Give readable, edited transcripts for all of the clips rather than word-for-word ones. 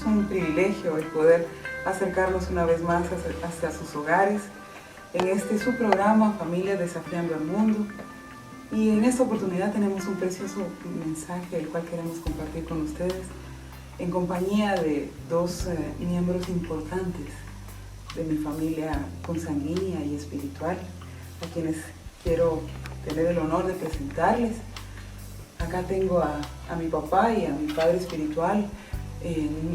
un privilegio el poder acercarnos una vez más hasta sus hogares en este su programa Familias Desafiando al Mundo. Y en esta oportunidad tenemos un precioso mensaje el cual queremos compartir con ustedes en compañía de dos miembros importantes de mi familia consanguínea y espiritual, a quienes quiero tener el honor de presentarles. Acá tengo a mi papá y a mi padre espiritual,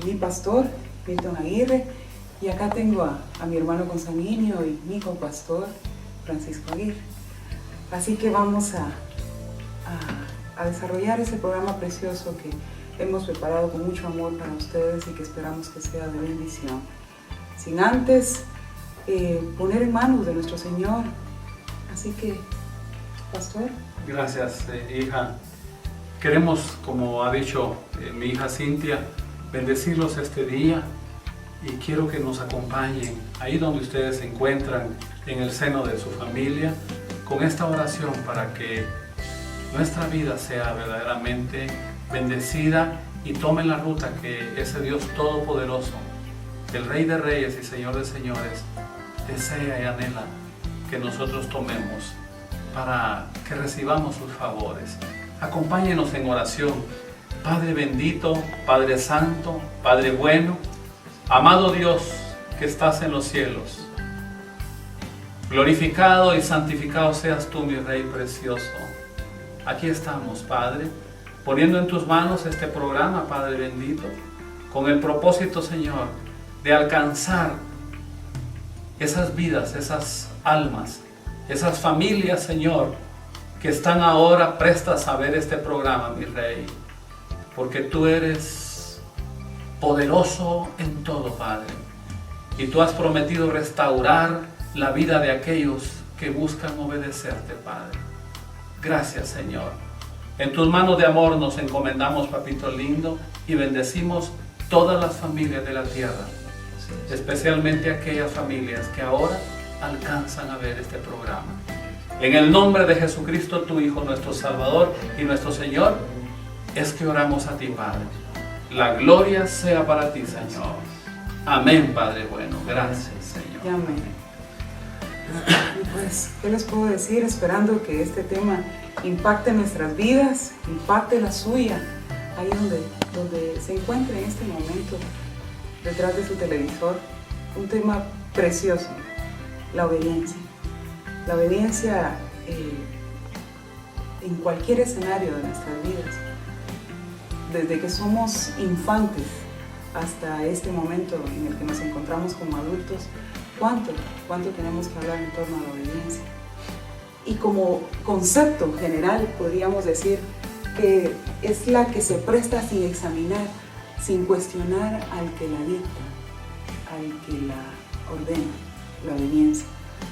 mi pastor, Milton Aguirre, y acá tengo a mi hermano consanguíneo y mi copastor, Francisco Aguirre. Así que vamos a desarrollar ese programa precioso que hemos preparado con mucho amor para ustedes y que esperamos que sea de bendición. Sin antes poner en manos de nuestro Señor. Así que, pastor. Gracias, hija. Queremos, como ha dicho mi hija Cintia, bendecirlos este día y quiero que nos acompañen ahí donde ustedes se encuentran, en el seno de su familia, con esta oración para que nuestra vida sea verdaderamente bendecida y tome la ruta que ese Dios Todopoderoso, el Rey de Reyes y Señor de Señores, desea y anhela que nosotros tomemos para que recibamos sus favores. Acompáñenos en oración. Padre bendito, Padre santo, Padre bueno, amado Dios que estás en los cielos, glorificado y santificado seas tú, mi Rey precioso. Aquí estamos, Padre, poniendo en tus manos este programa, Padre bendito, con el propósito, Señor, de alcanzar esas vidas, esas almas, esas familias, Señor, que están ahora prestas a ver este programa, mi Rey, porque tú eres poderoso en todo, Padre, y tú has prometido restaurar la vida de aquellos que buscan obedecerte, Padre. Gracias, Señor. En tus manos de amor nos encomendamos, papito lindo, y bendecimos todas las familias de la tierra, especialmente aquellas familias que ahora alcanzan a ver este programa. En el nombre de Jesucristo, tu Hijo, nuestro Salvador y nuestro Señor, es que oramos a ti, Padre. La gloria sea para ti, Señor. Amén, Padre bueno. Gracias, Señor. Amén. Y pues, ¿qué les puedo decir? Esperando que este tema impacte nuestras vidas, impacte la suya, ahí donde se encuentre en este momento, detrás de su televisor. Un tema precioso, la obediencia. La obediencia en cualquier escenario de nuestras vidas, desde que somos infantes hasta este momento en el que nos encontramos como adultos. ¿Cuánto tenemos que hablar en torno a la obediencia? Y como concepto general podríamos decir que es la que se presta sin examinar, sin cuestionar al que la dicta, al que la ordena, la obediencia,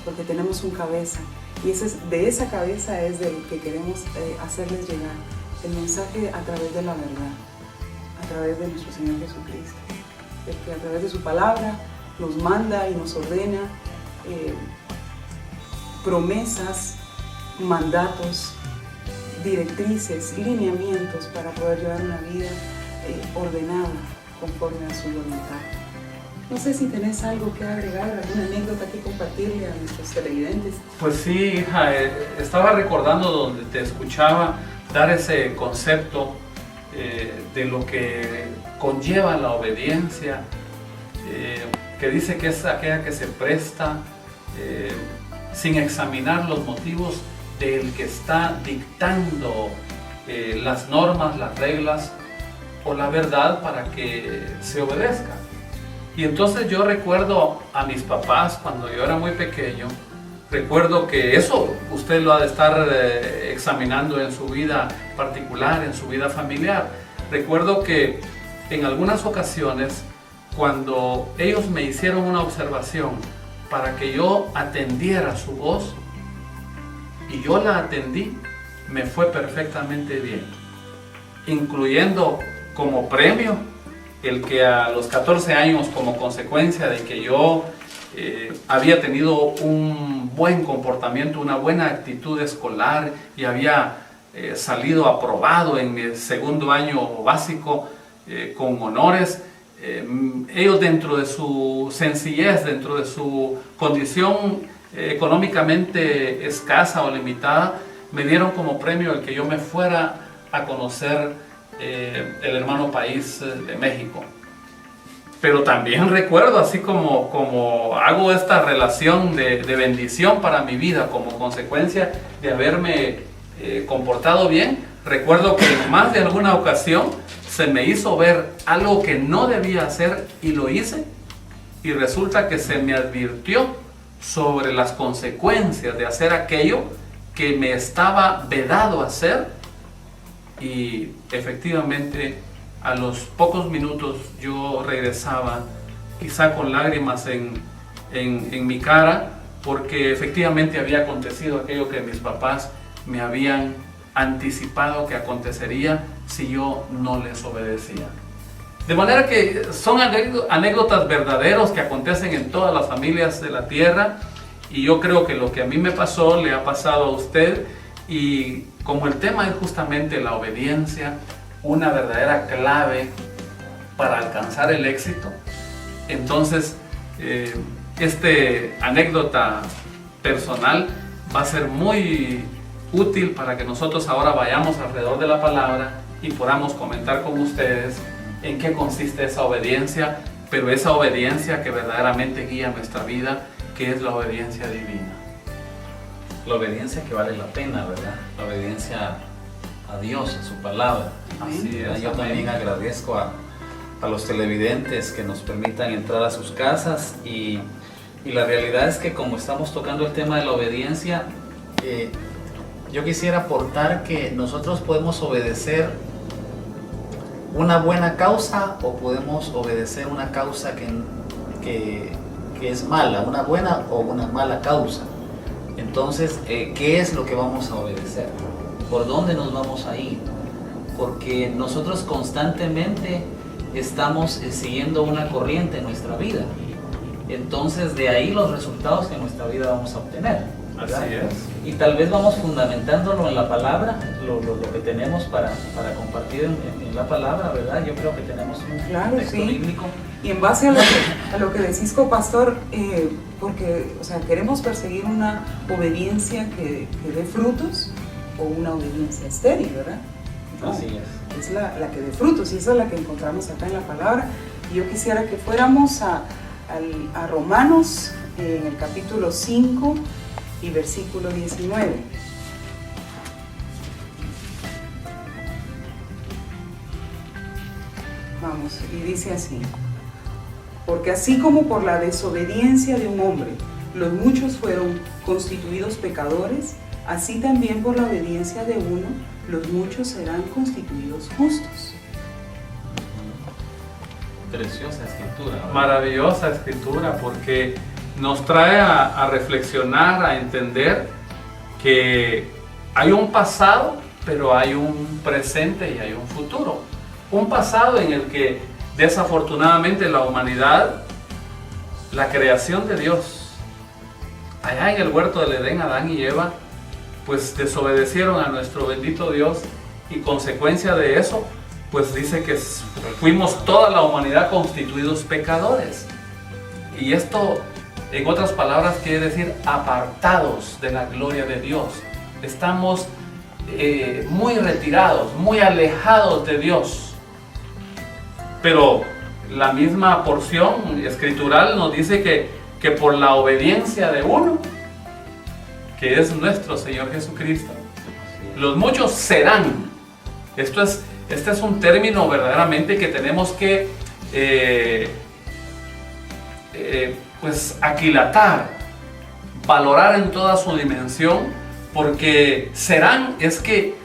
porque tenemos un cabeza y de esa cabeza es del que queremos hacerles llegar el mensaje a través de la verdad, a través de nuestro Señor Jesucristo, el que a través de su palabra nos manda y nos ordena promesas, mandatos, directrices, lineamientos para poder llevar una vida ordenada conforme a su voluntad. No sé si tenés algo que agregar, alguna anécdota que compartirle a nuestros televidentes. Pues sí, hija, estaba recordando donde te escuchaba dar ese concepto de lo que conlleva la obediencia, que dice que es aquella que se presta sin examinar los motivos del que está dictando las normas, las reglas o la verdad para que se obedezca. Y entonces yo recuerdo a mis papás cuando yo era muy pequeño, recuerdo que eso usted lo ha de estar examinando en su vida particular, en su vida familiar. Recuerdo que en algunas ocasiones, cuando ellos me hicieron una observación para que yo atendiera su voz, y yo la atendí, me fue perfectamente bien, incluyendo como premio el que a los 14 años, como consecuencia de que yo había tenido un buen comportamiento, una buena actitud escolar y había salido aprobado en mi segundo año básico con honores, ellos dentro de su sencillez, dentro de su condición económicamente escasa o limitada, me dieron como premio el que yo me fuera a conocer el hermano país de México. Pero también recuerdo, así como hago esta relación de bendición para mi vida como consecuencia de haberme comportado bien, recuerdo que en más de alguna ocasión se me hizo ver algo que no debía hacer y lo hice, y resulta que se me advirtió sobre las consecuencias de hacer aquello que me estaba vedado hacer, y efectivamente a los pocos minutos yo regresaba, quizá con lágrimas en mi cara, porque efectivamente había acontecido aquello que mis papás me habían anticipado que acontecería si yo no les obedecía. De manera que son anécdotas verdaderas que acontecen en todas las familias de la tierra, y yo creo que lo que a mí me pasó le ha pasado a usted, y como el tema es justamente la obediencia, una verdadera clave para alcanzar el éxito, entonces anécdota personal va a ser muy útil para que nosotros ahora vayamos alrededor de la palabra y podamos comentar con ustedes en qué consiste esa obediencia, pero esa obediencia que verdaderamente guía nuestra vida, que es la obediencia divina. La obediencia que vale la pena, ¿verdad? La obediencia a Dios, a su palabra. Así es. Yo también agradezco a los televidentes que nos permitan entrar a sus casas, y la realidad es que como estamos tocando el tema de la obediencia, yo quisiera aportar que nosotros podemos obedecer una buena causa o podemos obedecer una causa que es mala, una buena o una mala causa. Entonces, ¿qué es lo que vamos a obedecer? ¿Por dónde nos vamos a ir? Porque nosotros constantemente estamos siguiendo una corriente en nuestra vida. Entonces, de ahí los resultados que en nuestra vida vamos a obtener, ¿verdad? Así es. Y tal vez vamos fundamentándolo en la palabra, lo que tenemos para compartir en la palabra, ¿verdad? Yo creo que tenemos un texto bíblico. Y en base a lo que decís, pastor, porque queremos perseguir una obediencia que dé frutos, o una obediencia estéril, ¿verdad? No, así es. Es la que dé frutos, y esa es la que encontramos acá en la palabra. Y yo quisiera que fuéramos a Romanos, en el capítulo 5 y versículo 19. Vamos, y dice así: porque así como por la desobediencia de un hombre los muchos fueron constituidos pecadores, así también por la obediencia de uno los muchos serán constituidos justos. Preciosa escritura, ¿verdad? Maravillosa escritura, porque nos trae a reflexionar, a entender que hay un pasado, pero hay un presente y hay un futuro. Un pasado en el que desafortunadamente la humanidad, la creación de Dios, allá en el huerto del Edén, Adán y Eva, pues desobedecieron a nuestro bendito Dios, y consecuencia de eso, pues dice que fuimos toda la humanidad constituidos pecadores. Y esto, en otras palabras, quiere decir apartados de la gloria de Dios. Estamos muy retirados, muy alejados de Dios. Pero la misma porción escritural nos dice que por la obediencia de uno, que es nuestro Señor Jesucristo, los muchos serán. Este es un término verdaderamente que tenemos que pues aquilatar, valorar en toda su dimensión, porque serán es que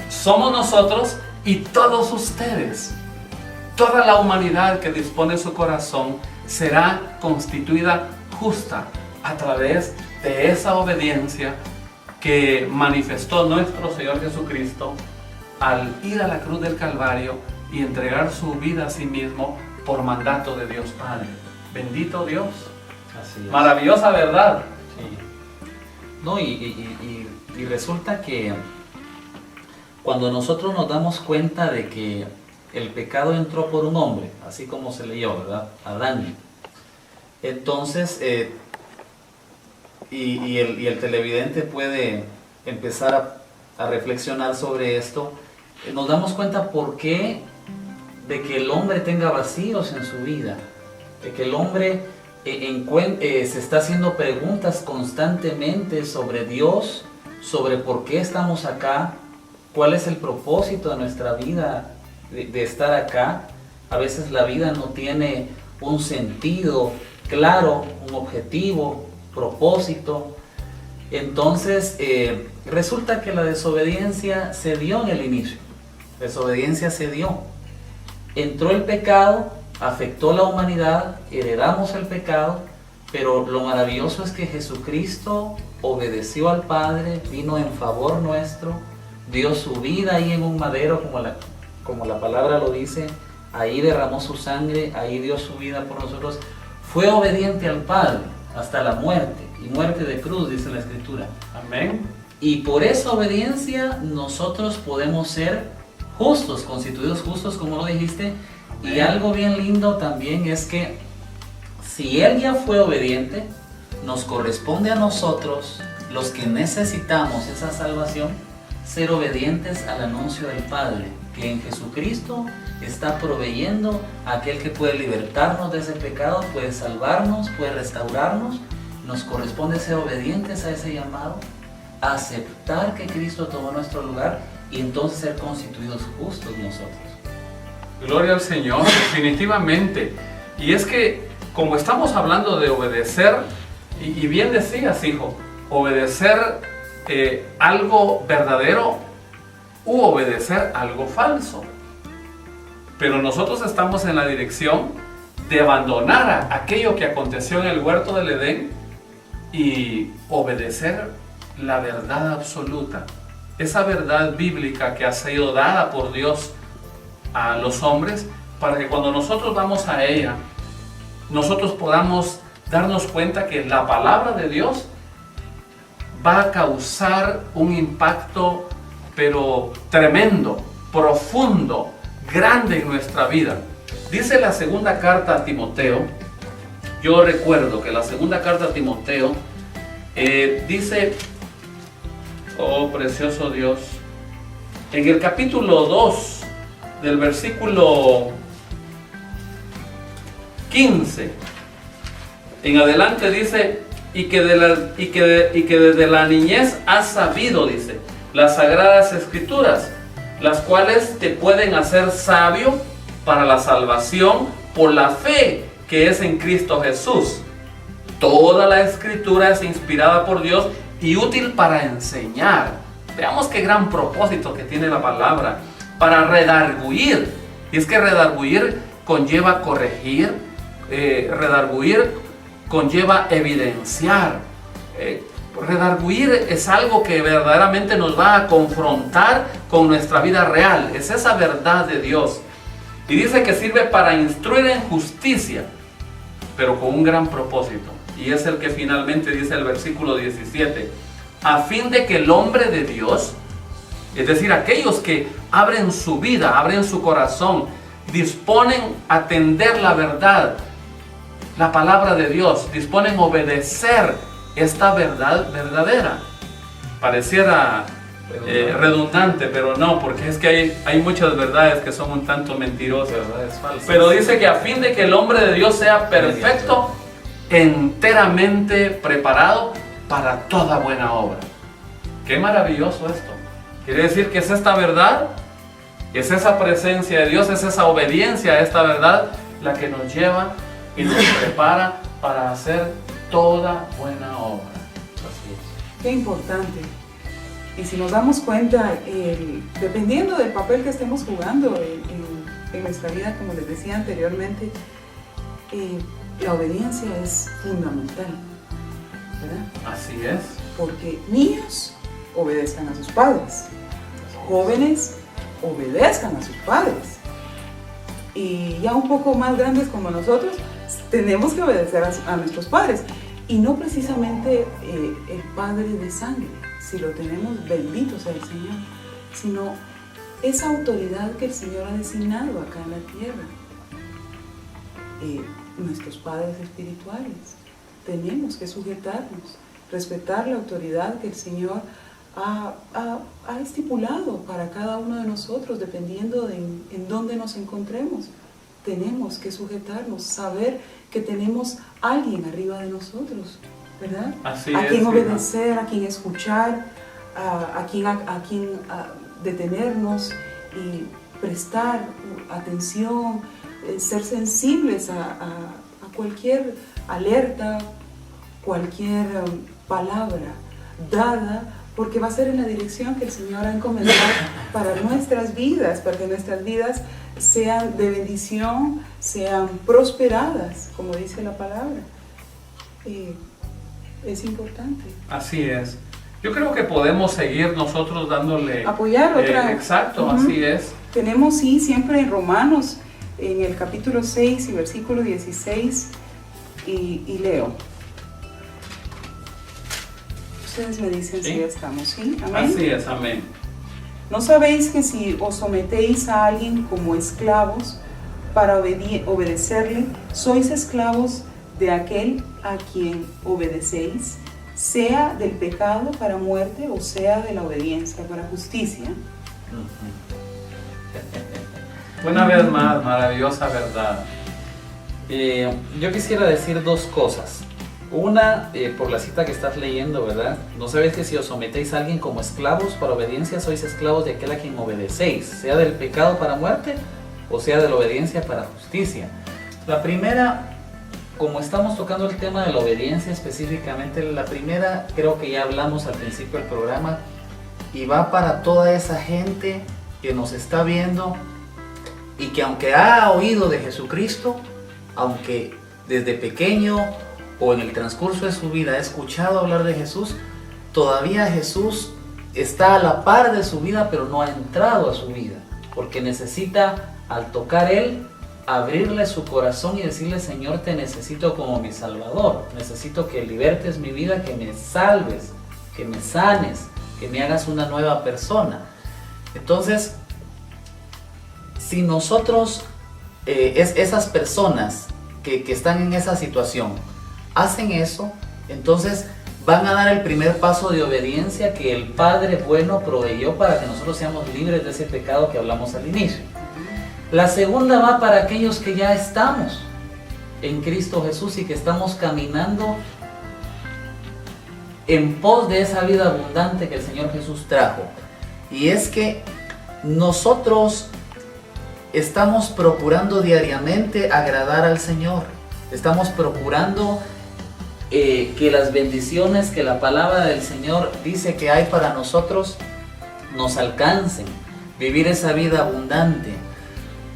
somos nosotros y todos ustedes. Toda la humanidad que dispone su corazón será constituida justa a través de esa obediencia que manifestó nuestro Señor Jesucristo al ir a la cruz del Calvario y entregar su vida a sí mismo por mandato de Dios Padre. Bendito Dios. Así es. Maravillosa verdad. Sí. No, y resulta que cuando nosotros nos damos cuenta de que el pecado entró por un hombre, así como se leyó, ¿verdad? Adán. Entonces, y el televidente puede empezar a reflexionar sobre esto. Nos damos cuenta por qué de que el hombre tenga vacíos en su vida, de que el hombre se está haciendo preguntas constantemente sobre Dios, sobre por qué estamos acá, cuál es el propósito de nuestra vida, de estar acá. A veces la vida no tiene un sentido claro, un objetivo, propósito. Entonces resulta que la desobediencia se dio en el inicio. Desobediencia se dio. Entró el pecado, afectó la humanidad, heredamos el pecado, pero lo maravilloso es que Jesucristo obedeció al Padre, vino en favor nuestro, dio su vida ahí en un madero, como la palabra lo dice, ahí derramó su sangre, ahí dio su vida por nosotros, fue obediente al Padre hasta la muerte, y muerte de cruz, dice la Escritura. Amén. Y por esa obediencia nosotros podemos ser justos, constituidos justos, como lo dijiste. Y algo bien lindo también es que si Él ya fue obediente, nos corresponde a nosotros, los que necesitamos esa salvación, ser obedientes al anuncio del Padre, que en Jesucristo está proveyendo a aquel que puede libertarnos de ese pecado, puede salvarnos, puede restaurarnos. Nos corresponde ser obedientes a ese llamado, aceptar que Cristo tomó nuestro lugar y entonces ser constituidos justos nosotros. Gloria al Señor, definitivamente. Y es que como estamos hablando de obedecer, y bien decías, hijo, obedecer algo verdadero u obedecer algo falso. Pero nosotros estamos en la dirección de abandonar aquello que aconteció en el huerto del Edén y obedecer la verdad absoluta, esa verdad bíblica que ha sido dada por Dios a los hombres, para que cuando nosotros vamos a ella, nosotros podamos darnos cuenta que la palabra de Dios va a causar un impacto, pero tremendo, profundo, grande en nuestra vida. Dice la segunda carta a Timoteo, yo recuerdo que la segunda carta a Timoteo dice, oh precioso Dios, en el capítulo 2 del versículo 15 en adelante dice, y que desde la niñez has sabido, dice, las sagradas escrituras, las cuales te pueden hacer sabio para la salvación por la fe que es en Cristo Jesús. Toda la escritura es inspirada por Dios y útil para enseñar. Veamos qué gran propósito que tiene la palabra, para redarguir. Y es que redarguir conlleva corregir, redarguir conlleva evidenciar. Redarguir es algo que verdaderamente nos va a confrontar con nuestra vida real. Es esa verdad de Dios. Y dice que sirve para instruir en justicia, pero con un gran propósito. Y es el que finalmente dice el versículo 17. A fin de que el hombre de Dios, es decir, aquellos que abren su vida, abren su corazón, disponen a atender la verdad, la palabra de Dios, disponen a obedecer esta verdad verdadera. Pareciera redundante, pero no, porque es que hay muchas verdades que son un tanto mentirosas. Pero dice que a fin de que el hombre de Dios sea perfecto, enteramente preparado para toda buena obra. Qué maravilloso esto. Quiere decir que es esta verdad, es esa presencia de Dios, es esa obediencia a esta verdad la que nos lleva y nos prepara para hacer toda buena obra. Así es. Qué importante. Y si nos damos cuenta, dependiendo del papel que estemos jugando en nuestra vida, como les decía anteriormente, la obediencia es fundamental, ¿verdad? Así es. Porque niños obedezcan a sus padres, jóvenes obedezcan a sus padres, y ya un poco más grandes como nosotros tenemos que obedecer a nuestros padres, y no precisamente el padre de sangre, si lo tenemos, bendito sea el Señor, sino esa autoridad que el Señor ha designado acá en la tierra. Nuestros padres espirituales, tenemos que sujetarnos, respetar la autoridad que el Señor ha estipulado para cada uno de nosotros, dependiendo de en dónde nos encontremos. Tenemos que sujetarnos, saber que tenemos alguien arriba de nosotros, ¿verdad? Así a es, quien obedecer, a quien escuchar, a quien detenernos y prestar atención, ser sensibles a cualquier alerta, cualquier palabra dada, porque va a ser en la dirección que el Señor ha encomendado para nuestras vidas, para que nuestras vidas sean de bendición, sean prosperadas, como dice la palabra. Es importante. Así es. Yo creo que podemos seguir nosotros dándole... Apoyar otra... exacto, así es. Tenemos, sí, siempre en Romanos, en el capítulo 6 y versículo 16, y leo. Ustedes me dicen si ya estamos, ¿sí? Amén. Así es, amén. ¿No sabéis que si os sometéis a alguien como esclavos para obedecerle, sois esclavos de aquel a quien obedecéis, sea del pecado para muerte o sea de la obediencia para justicia? Una vez más, maravillosa verdad. Yo quisiera decir dos cosas. Una, por la cita que estás leyendo, ¿verdad? No sabéis que si os sometéis a alguien como esclavos para obediencia, sois esclavos de aquel a quien obedecéis, sea del pecado para muerte o sea de la obediencia para justicia. La primera, como estamos tocando el tema de la obediencia específicamente, la primera creo que ya hablamos al principio del programa y va para toda esa gente que nos está viendo y que aunque ha oído de Jesucristo, aunque desde pequeño o en el transcurso de su vida ha escuchado hablar de Jesús, todavía Jesús está a la par de su vida, pero no ha entrado a su vida, porque necesita, al tocar Él, abrirle su corazón y decirle: Señor, te necesito como mi Salvador, necesito que libertes mi vida, que me salves, que me sanes, que me hagas una nueva persona. Entonces, si nosotros, esas personas que están en esa situación, hacen eso, entonces van a dar el primer paso de obediencia que el Padre bueno proveyó para que nosotros seamos libres de ese pecado que hablamos al inicio. La segunda va para aquellos que ya estamos en Cristo Jesús y que estamos caminando en pos de esa vida abundante que el Señor Jesús trajo. Y es que nosotros estamos procurando diariamente agradar al Señor. Estamos procurando que las bendiciones que la palabra del Señor dice que hay para nosotros nos alcancen, vivir esa vida abundante.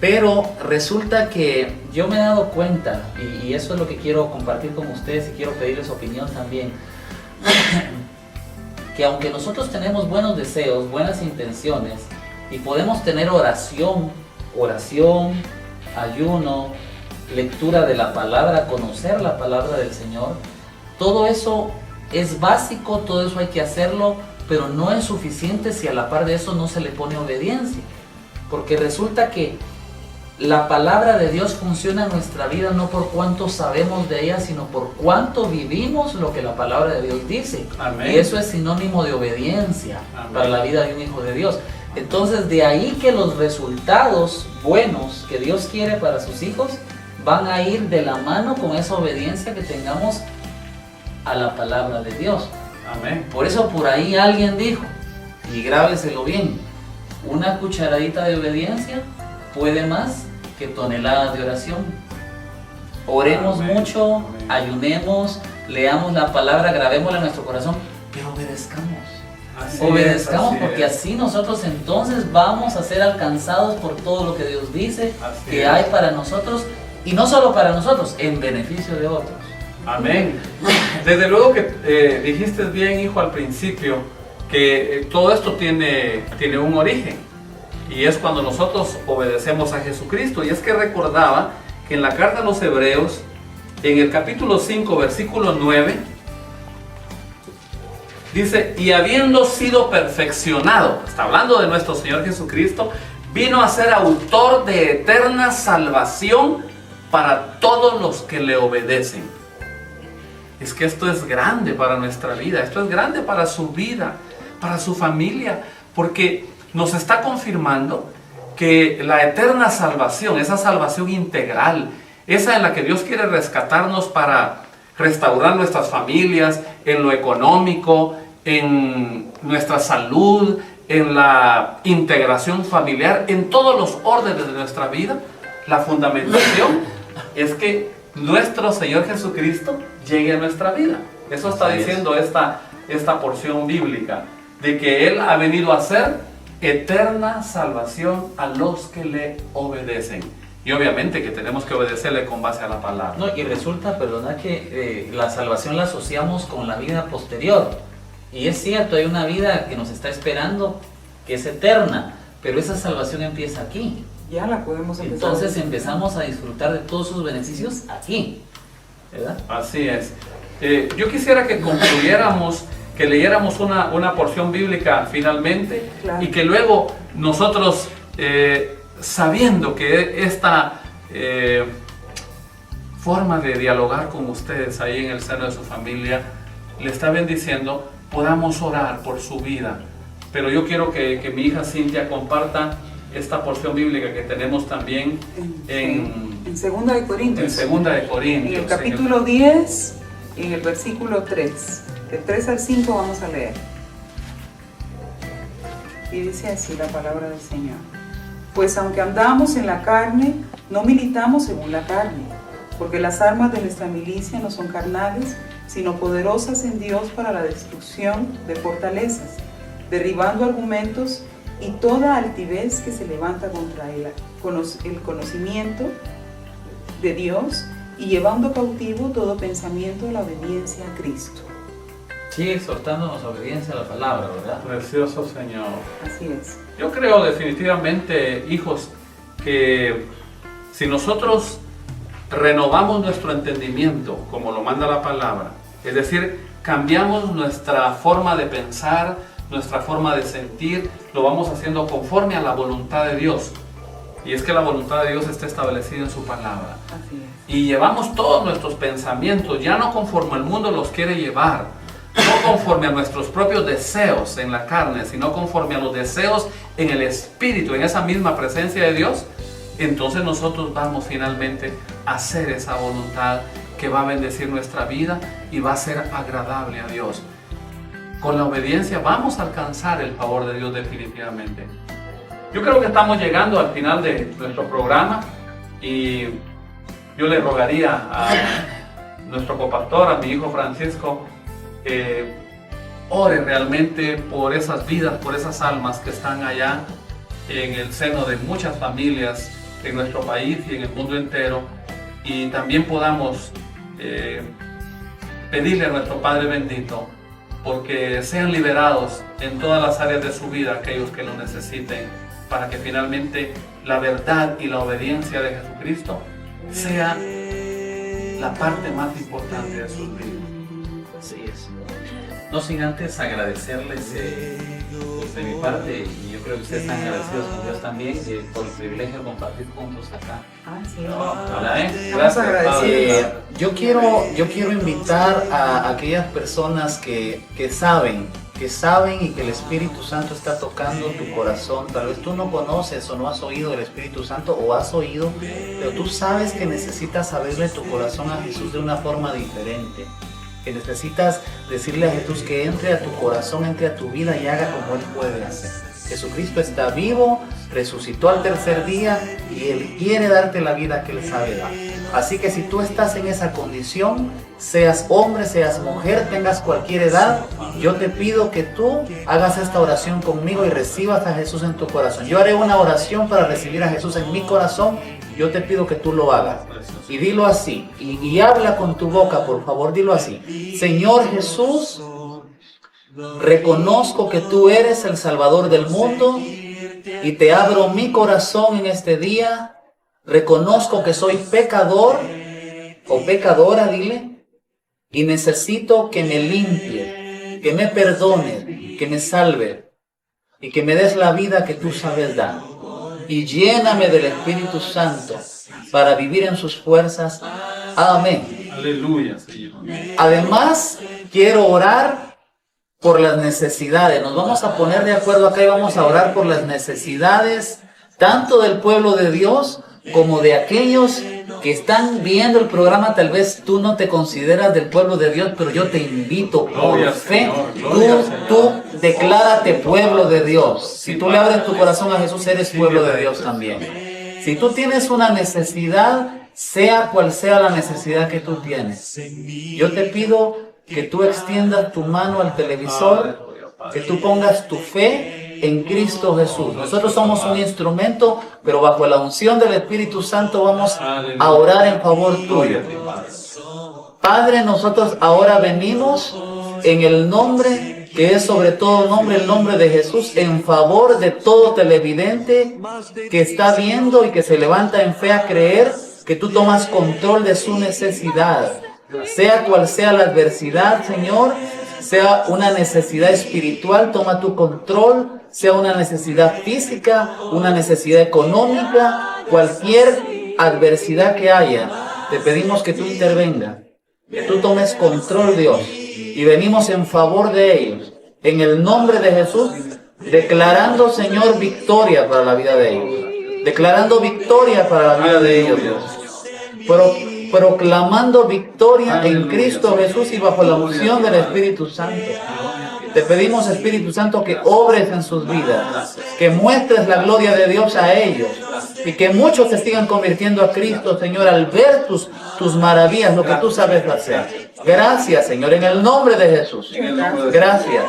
Pero resulta que yo me he dado cuenta, y eso es lo que quiero compartir con ustedes y quiero pedirles opinión también, que aunque nosotros tenemos buenos deseos, buenas intenciones, y podemos tener oración, ayuno, lectura de la palabra, conocer la palabra del Señor, todo eso es básico, todo eso hay que hacerlo, pero no es suficiente si a la par de eso no se le pone obediencia. Porque resulta que la palabra de Dios funciona en nuestra vida no por cuánto sabemos de ella, sino por cuánto vivimos lo que la palabra de Dios dice. Amén. Y eso es sinónimo de obediencia. Amén. Para la vida de un hijo de Dios. Entonces, de ahí que los resultados buenos que Dios quiere para sus hijos van a ir de la mano con esa obediencia que tengamos a la palabra de Dios. Amén. Por eso por ahí alguien dijo, y grábeselo bien, una cucharadita de obediencia puede más que toneladas de oración. Oremos mucho, ayunemos, leamos la palabra, grabémosla en nuestro corazón, pero obedezcamos. Obedezcamos, porque así nosotros entonces vamos a ser alcanzados por todo lo que Dios dice que hay para nosotros, y no solo para nosotros, en beneficio de otros. Amén. Desde luego que dijiste bien, hijo, al principio, que todo esto tiene un origen, y es cuando nosotros obedecemos a Jesucristo. Y es que recordaba que en la carta a los Hebreos, en el capítulo 5, versículo 9, Dice, y habiendo sido perfeccionado, está hablando de nuestro Señor Jesucristo, vino a ser autor de eterna salvación para todos los que le obedecen. Es que esto es grande para nuestra vida, esto es grande para su vida, para su familia, porque nos está confirmando que la eterna salvación, esa salvación integral, esa en la que Dios quiere rescatarnos para restaurar nuestras familias, en lo económico, en nuestra salud, en la integración familiar, en todos los órdenes de nuestra vida, la fundamentación es que nuestro Señor Jesucristo llegue a nuestra vida. Eso está diciendo esta porción bíblica, de que Él ha venido a hacer eterna salvación a los que le obedecen. Y obviamente que tenemos que obedecerle con base a la palabra. No, y resulta, perdona, que la salvación la asociamos con la vida posterior. Y es cierto, hay una vida que nos está esperando, que es eterna, pero esa salvación empieza aquí. Ya la podemos empezar. Entonces empezamos a disfrutar de todos sus beneficios aquí, ¿verdad? Así es. Yo quisiera que concluyéramos, que leyéramos una porción bíblica finalmente, claro, y que luego nosotros, sabiendo que esta forma de dialogar con ustedes ahí en el seno de su familia le está bendiciendo, podamos orar por su vida. Pero yo quiero que mi hija Cintia comparta esta porción bíblica que tenemos también en 2 de Corintios. En 2 de Corintios. En el capítulo 10, en el versículo 3. Del 3 al 5 vamos a leer. Y dice así la palabra del Señor. Pues aunque andamos en la carne, no militamos según la carne, porque las armas de nuestra milicia no son carnales, sino poderosas en Dios para la destrucción de fortalezas, derribando argumentos y toda altivez que se levanta contra el conocimiento de Dios, y llevando cautivo todo pensamiento a la obediencia a Cristo. Sigue exhortándonos a obediencia a la palabra, ¿verdad? Precioso Señor. Así es. Yo creo definitivamente, hijos, que si nosotros renovamos nuestro entendimiento, como lo manda la palabra, es decir, cambiamos nuestra forma de pensar, nuestra forma de sentir, lo vamos haciendo conforme a la voluntad de Dios. Y es que la voluntad de Dios está establecida en su palabra. Así es. Y llevamos todos nuestros pensamientos, ya no conforme el mundo los quiere llevar, no conforme a nuestros propios deseos en la carne, sino conforme a los deseos en el Espíritu, en esa misma presencia de Dios. Entonces nosotros vamos finalmente a hacer esa voluntad que va a bendecir nuestra vida y va a ser agradable a Dios. Con la obediencia vamos a alcanzar el favor de Dios definitivamente. Yo creo que estamos llegando al final de nuestro programa y yo le rogaría a nuestro copastor, a mi hijo Francisco, que ore realmente por esas vidas, por esas almas que están allá en el seno de muchas familias en nuestro país y en el mundo entero, y también podamos pedirle a nuestro Padre bendito porque sean liberados en todas las áreas de su vida aquellos que lo necesiten, para que finalmente la verdad y la obediencia de Jesucristo sea la parte más importante de sus vidas. Así es. No sin antes agradecerles pues de mi parte, y yo creo que ustedes están agradecidos con Dios también por el privilegio de compartir juntos acá. Sí. Gracias, Padre. Yo quiero invitar a aquellas personas que saben y que el Espíritu Santo está tocando tu corazón. Tal vez tú no conoces o no has oído del Espíritu Santo, o has oído, pero tú sabes que necesitas abrirle tu corazón a Jesús de una forma diferente. Que necesitas decirle a Jesús que entre a tu corazón, entre a tu vida y haga como Él puede hacer. Jesucristo está vivo, resucitó al tercer día y Él quiere darte la vida que Él sabe dar. Así que si tú estás en esa condición, seas hombre, seas mujer, tengas cualquier edad, yo te pido que tú hagas esta oración conmigo y recibas a Jesús en tu corazón. Yo haré una oración para recibir a Jesús en mi corazón. Yo te pido que tú lo hagas. Y dilo así, y habla con tu boca, por favor, dilo así. Señor Jesús, reconozco que tú eres el Salvador del mundo y te abro mi corazón en este día. Reconozco que soy pecador o pecadora, dile, y necesito que me limpie. que me perdones, que me salves y que me des la vida que tú sabes dar. Y lléname del Espíritu Santo para vivir en sus fuerzas. Amén. Aleluya, Señor. Además, quiero orar por las necesidades. Nos vamos a poner de acuerdo acá y vamos a orar por las necesidades tanto del pueblo de Dios como de aquellos que están viendo el programa. Tal vez tú no te consideras del pueblo de Dios, pero yo te invito por fe. Tú declárate pueblo de Dios. Si tú le abres tu corazón a Jesús, eres pueblo de Dios también. Si tú tienes una necesidad, sea cual sea la necesidad que tú tienes, yo te pido que tú extiendas tu mano al televisor, que tú pongas tu fe en Cristo Jesús. Nosotros somos un instrumento, pero bajo la unción del Espíritu Santo vamos a orar en favor tuyo. Padre, nosotros ahora venimos en el nombre que es sobre todo nombre, el nombre de Jesús, en favor de todo televidente que está viendo y que se levanta en fe a creer que tú tomas control de su necesidad. Sea cual sea la adversidad, Señor, sea una necesidad espiritual, toma tu control, sea una necesidad física, una necesidad económica, cualquier adversidad que haya, te pedimos que tú intervengas, que tú tomes control, Dios, y venimos en favor de ellos, en el nombre de Jesús, declarando, Señor, victoria para la vida de ellos, declarando victoria para la vida de ellos, Dios, proclamando victoria en Cristo Jesús y bajo la unción del Espíritu Santo. Te pedimos, Espíritu Santo, que obres en sus vidas, que muestres la gloria de Dios a ellos y que muchos se sigan convirtiendo a Cristo, Señor, al ver tus maravillas, lo que tú sabes hacer. Gracias, Señor, en el nombre de Jesús. Gracias.